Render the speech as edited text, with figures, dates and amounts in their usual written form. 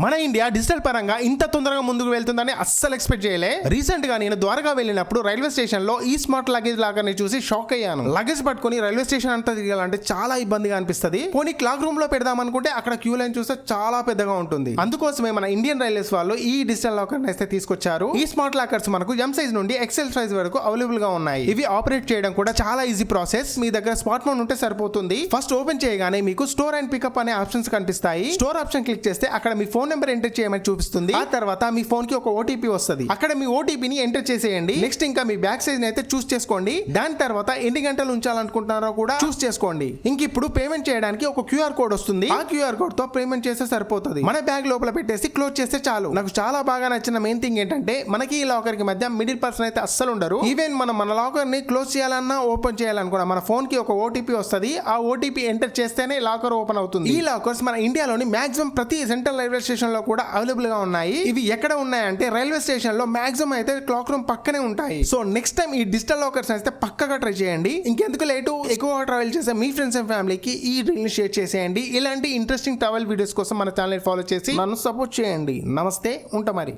మన India digital పరంగా ఇంత తొందరగా ముందుకు వెళ్తుందని అస్సలు ఎక్స్పెక్ట్ చేయలే. రీసెంట్ గా నేను ద్వారకా వెళ్ళినప్పుడు రైల్వే స్టేషన్ లో ఈ స్మార్ట్ లగేజ్ లాకర్ ని చూసి షాక్ అయ్యాను. లగేజ్ పట్టుకుని రైల్వే స్టేషన్ అంతా తిరగాలంటే చాలా ఇబ్బందిగా అనిపిస్తుంది. పోనీ క్లాక్ రూమ్ లో పెడదాం అనుకుంటే అక్కడ క్యూ లైన్ చూస్తే చాలా పెద్దగా ఉంటుంది. అందుకోసమే మన ఇండియన్ రైల్వేస్ వాళ్ళు ఈ డిజిటల్ లాకర్ అయితే తీసుకొచ్చారు. ఈ స్మార్ట్ లాకర్స్ మనకు ఎం సైజ్ నుండి ఎక్సెల్ సైజ్ వరకు అవైలబుల్ గా ఉన్నాయి. ఇవి ఆపరేట్ చేయడం కూడా చాలా ఈజీ ప్రాసెస్. మీ దగ్గర స్మార్ట్ ఫోన్ ఉంటే సరిపోతుంది. ఫస్ట్ ఓపెన్ చేయగానే మీకు స్టోర్ అండ్ పికప్ అనే ఆప్షన్స్ కనిపిస్తాయి. స్టోర్ ఆప్షన్ క్లిక్ చేస్తే అక్కడ మీ ఫోన్ నెంబర్ ఎంటర్ చేయమని చూపిస్తుంది. ఆ తర్వాత మీ ఫోన్ కి ఒక ఓటీపీ వస్తుంది. అక్కడ మీ ఓటీపీని ఎంటర్ చేసేయండి. నెక్స్ట్ ఇంకా మీ బ్యాక్ సైజ్ అయితే చూస్ చేసుకోండి. దాని తర్వాత ఎన్ని గంటలు ఉంచాలనుకుంటున్నారో కూడా చూస్ చేసుకోండి. ఇంక ఇప్పుడు పేమెంట్ చేయడానికి ఒక క్యూఆర్ కోడ్ వస్తుంది. ఆ క్యూఆర్ కోడ్ తో పేమెంట్ చేస్తే సరిపోతుంది. మన బ్యాగ్ లోపల పెట్టేసి క్లోజ్ చేస్తే చాలు. నాకు చాలా బాగా నచ్చిన మెయిన్ థింగ్ ఏంటంటే మనకి ఈ లాకర్ కి మధ్య మిడిల్ పర్సన్ అయితే అస్సలు ఉండరు. ఈవెన్ మనం మన లాకర్ ని క్లోజ్ చేయాలన్నా ఓపెన్ చేయాలనుకున్నా మన ఫోన్ కి ఒక ఓటీపీ వస్తుంది. ఆ ఓటీపీ ఎంటర్ చేస్తేనే లాకర్ ఓపెన్ అవుతుంది. ఈ లాకర్స్ మన ఇండియాలోని మాక్సిమం ప్రతి సెంట్రల్ రైల్వే స్టేషన్ లో కూడా అవైలబుల్ గా ఉన్నాయి. ఇవి ఎక్కడ ఉన్నాయంటే రైల్వే స్టేషన్ లో మాక్సిమం అయితే క్లాక్ రూమ్ పక్కనే ఉంటాయి. సో నెక్స్ట్ టైం ఈ డిజిటల్ లాకర్స్ అయితే పక్కగా ట్రై చేయండి. ఇంకెందుకు లేటు, ఎక్కువ ట్రావెల్ చేసే మీ ఫ్రెండ్స్ అండ్ ఫ్యామిలీకి ఈ రీల్ షేర్ చేసేయండి. ఇలాంటి ఇంట్రెస్టింగ్ ట్రావెల్ వీడియోస్ కోసం మన ఛానల్ ఫాలో చేసి నన్ను సపోర్ట్ చేయండి. నమస్తే, ఉంటా మరి.